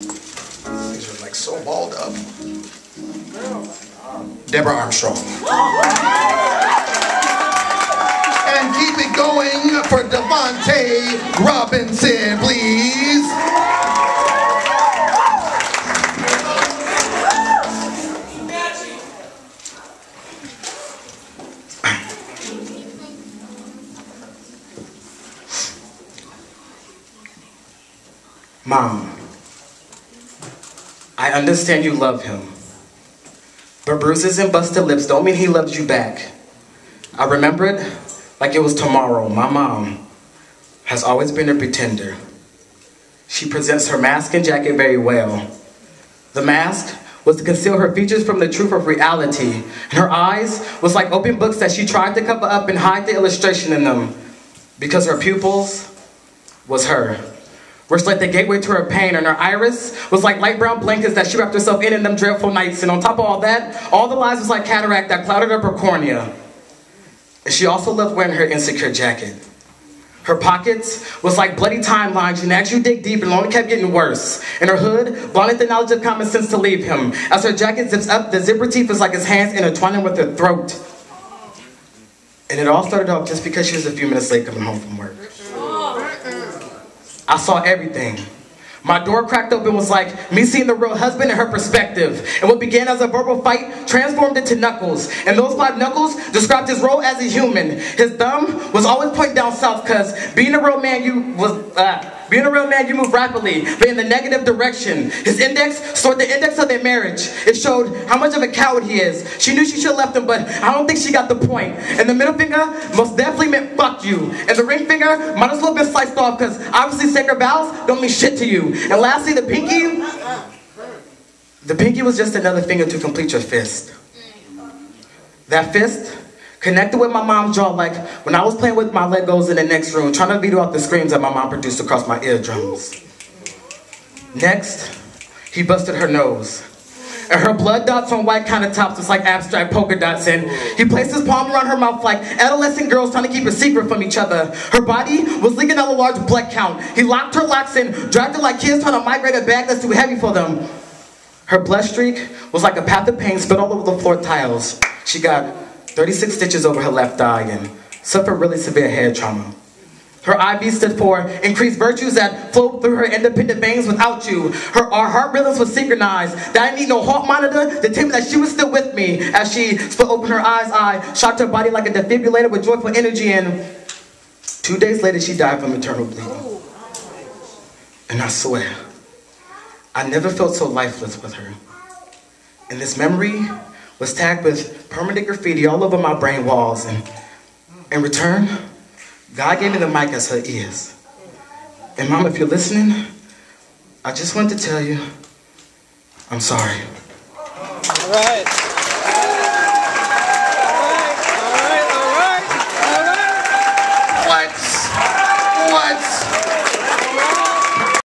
These are like so balled up. Deborah Armstrong. And keep it going for Devonte Robinson, please. Mom, I understand you love him, but bruises and busted lips don't mean he loves you back. I remember it like it was tomorrow. My mom has always been a pretender. She presents her mask and jacket very well. The mask was to conceal her features from the truth of reality, and her eyes was like open books that she tried to cover up and hide the illustration in them, because her pupils was her. Which like the gateway to her pain, and her iris was like light brown blankets that she wrapped herself in them dreadful nights. And on top of all that, all the lies was like cataract that clouded up her cornea. And she also loved wearing her insecure jacket. Her pockets was like bloody timelines, and as you dig deep, it only kept getting worse. And her hood blinded the knowledge of common sense to leave him. As her jacket zips up, the zipper teeth was like his hands intertwining with her throat. And it all started off just because she was a few minutes late coming home from work. I saw everything. My door cracked open was like me seeing the real husband and her perspective. And what began as a verbal fight transformed into knuckles. And those 5 knuckles described his role as a human. His thumb was always pointing down south, because being a real man, you move rapidly, but in the negative direction. His index stored the index of their marriage. It showed how much of a coward he is. She knew she should have left him, but I don't think she got the point. And the middle finger most definitely meant fuck you. And the ring finger might as well have been sliced off, because obviously sacred vows don't mean shit to you. And lastly, the pinky. The pinky was just another finger to complete your fist. That fist connected with my mom's jaw like when I was playing with my Legos in the next room, trying to veto out the screams that my mom produced across my eardrums. Next, he busted her nose. And her blood dots on white countertops was like abstract polka dots, and he placed his palm around her mouth like adolescent girls trying to keep a secret from each other. Her body was leaking out a large blood count. He locked her locks and dragged her like kids trying to migrate a bag that's too heavy for them. Her blood streak was like a path of pain spilled all over the floor tiles. She got 36 stitches over her left eye and suffered really severe head trauma. Her IV stood for increased virtues that flowed through her independent veins without you. Our heart rhythms were synchronized. That I didn't need no heart monitor to tell me that she was still with me. As she split open her eyes, I shocked her body like a defibrillator with joyful energy, and 2 days later she died from internal bleeding. And I swear, I never felt so lifeless with her. And this memory was tagged with permanent graffiti all over my brain walls, and in return, God gave me the mic as her ears. And Mom, if you're listening, I just want to tell you, I'm sorry. All right.